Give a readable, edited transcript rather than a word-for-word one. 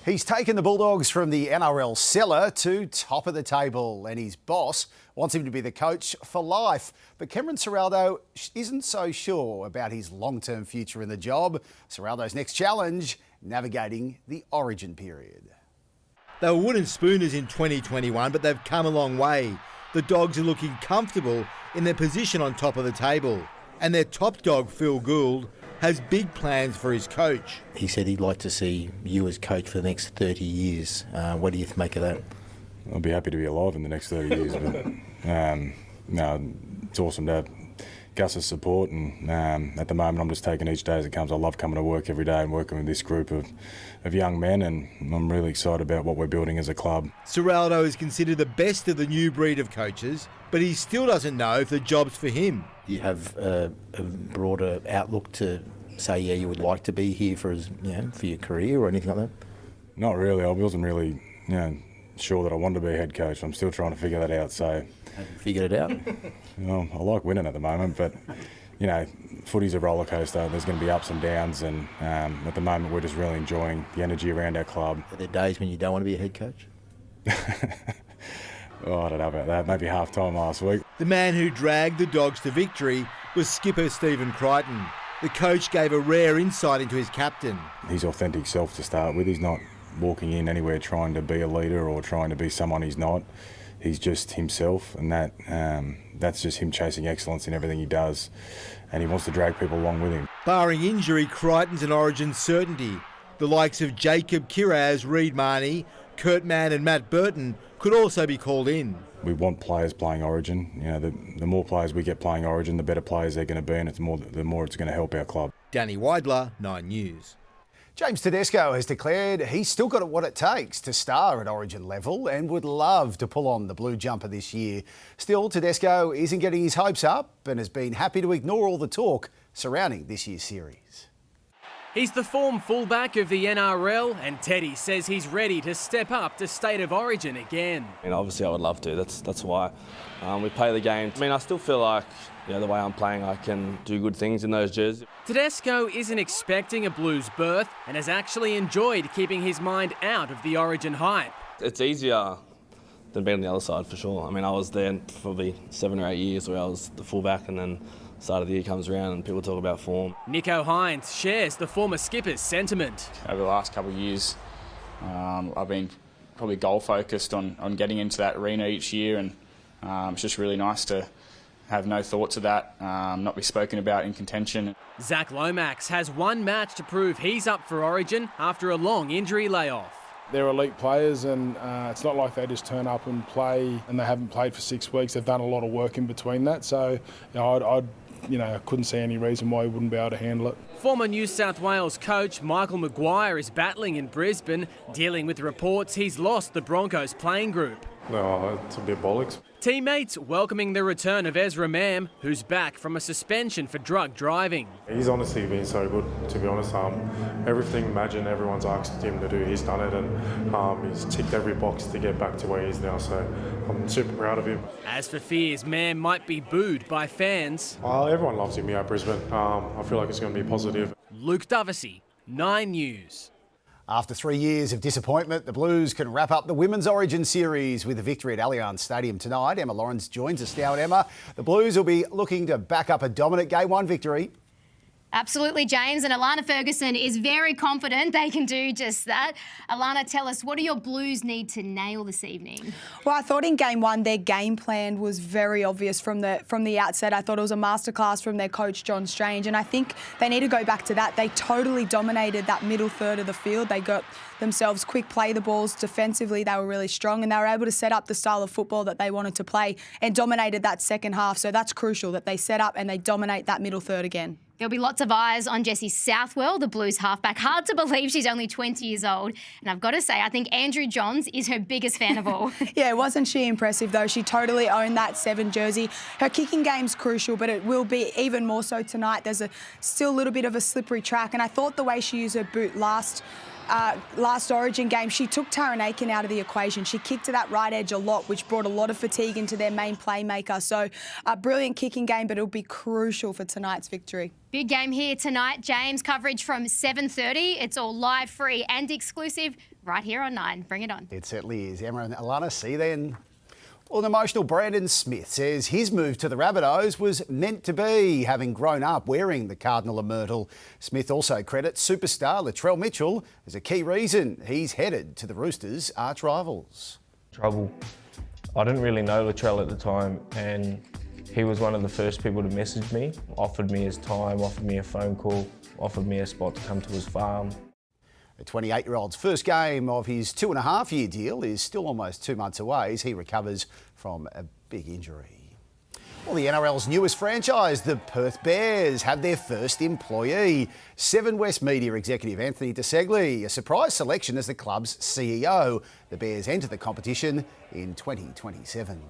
He's taken the Bulldogs from the NRL cellar to top of the table, and his boss wants him to be the coach for life. But Cameron Ciraldo isn't so sure about his long-term future in the job. Ciraldo's next challenge, navigating the Origin period. They were wooden spooners in 2021, but they've come a long way. The Dogs are looking comfortable in their position on top of the table. And their top dog, Phil Gould, has big plans for his coach. He said he'd like to see you as coach for the next 30 years. What do you make of that? I'll be happy to be alive in the next 30 years. But no, it's awesome to have Gus's support, and at the moment I'm just taking each day as it comes. I love coming to work every day and working with this group of young men, and I'm really excited about what we're building as a club. Ciraldo is considered the best of the new breed of coaches, but he still doesn't know if the job's for him. Do you have a broader outlook to say, yeah, you would like to be here for your career or anything like that? Not really. I wasn't really sure that I wanted to be a head coach. I'm still trying to figure that out. So, have you figured it out? Well, I like winning at the moment, but footy's a roller coaster. There's going to be ups and downs, and at the moment we're just really enjoying the energy around our club. Are there days when you don't want to be a head coach? Oh, I don't know about that. Maybe half-time last week. The man who dragged the Dogs to victory was skipper Stephen Crichton. The coach gave a rare insight into his captain. His authentic self to start with. He's not walking in anywhere trying to be a leader or trying to be someone he's not. He's just himself, and that's just him chasing excellence in everything he does, and he wants to drag people along with him. Barring injury, Crichton's an Origin certainty. The likes of Jacob Kiraz, Reid Marnie, Kurt Mann and Matt Burton could also be called in. We want players playing Origin. The more players we get playing Origin, the better players they're going to be, and the more it's going to help our club. Danny Weidler, 9 News. James Tedesco has declared he's still got what it takes to star at Origin level and would love to pull on the blue jumper this year. Still, Tedesco isn't getting his hopes up and has been happy to ignore all the talk surrounding this year's series. He's the form fullback of the NRL, and Teddy says he's ready to step up to State of Origin again. Obviously I would love to. That's why we play the game. I still feel like the way I'm playing, I can do good things in those jerseys. Tedesco isn't expecting a Blues berth and has actually enjoyed keeping his mind out of the Origin hype. It's easier than being on the other side for sure. I was there probably 7 or 8 years where I was the fullback, and then start of the year comes around and people talk about form. Nico Hines shares the former skipper's sentiment. Over the last couple of years, I've been probably goal focused on getting into that arena each year, and it's just really nice to have no thoughts of that, not be spoken about in contention. Zach Lomax has one match to prove he's up for Origin after a long injury layoff. They're elite players, and it's not like they just turn up and play and they haven't played for 6 weeks. They've done a lot of work in between that, so I couldn't see any reason why he wouldn't be able to handle it. Former New South Wales coach Michael Maguire is battling in Brisbane, dealing with reports he's lost the Broncos playing group. No, it's a bit bollocks. Teammates welcoming the return of Ezra Mam, who's back from a suspension for drug driving. He's honestly been so good, to be honest. Everything everyone's asked him to do, he's done it, and he's ticked every box to get back to where he is now, so I'm super proud of him. As for fears Mam might be booed by fans, everyone loves him here at Brisbane. I feel like it's going to be positive. Luke Dovesey, 9 News. After 3 years of disappointment, the Blues can wrap up the Women's Origin series with a victory at Allianz Stadium tonight. Emma Lawrence joins us now. And Emma, the Blues will be looking to back up a dominant Game 1 victory. Absolutely, James, and Alana Ferguson is very confident they can do just that. Alana, tell us, what do your Blues need to nail this evening? Well, I thought in Game 1 their game plan was very obvious from the outset. I thought it was a masterclass from their coach, John Strange, and I think they need to go back to that. They totally dominated that middle third of the field. They got themselves quick play the balls. Defensively, they were really strong, and they were able to set up the style of football that they wanted to play and dominated that second half. So that's crucial, that they set up and they dominate that middle third again. There'll be lots of eyes on Jessie Southwell, the Blues halfback. Hard to believe she's only 20 years old. And I've got to say, I think Andrew Johns is her biggest fan of all. Yeah, wasn't she impressive, though? She totally owned that 7 jersey. Her kicking game's crucial, but it will be even more so tonight. There's still a little bit of a slippery track, and I thought the way she used her boot last Origin game, she took Taryn Aiken out of the equation. She kicked to that right edge a lot, which brought a lot of fatigue into their main playmaker. So a brilliant kicking game, but it'll be crucial for tonight's victory. Big game here tonight, James. Coverage from 7:30. It's all live, free and exclusive right here on 9. Bring it on. It certainly is. Emma and Alana, see you then. Well, an emotional Brandon Smith says his move to the Rabbitohs was meant to be, having grown up wearing the Cardinal and Myrtle. Smith also credits superstar Latrell Mitchell as a key reason he's headed to the Roosters' arch rivals. Trouble. I didn't really know Latrell at the time, and he was one of the first people to message me, offered me his time, offered me a phone call, offered me a spot to come to his farm. The 28-year-old's first game of his 2.5-year deal is still almost 2 months away as he recovers from a big injury. Well, the NRL's newest franchise, the Perth Bears, have their first employee. Seven West Media executive Anthony DeSegli, a surprise selection as the club's CEO. The Bears enter the competition in 2027.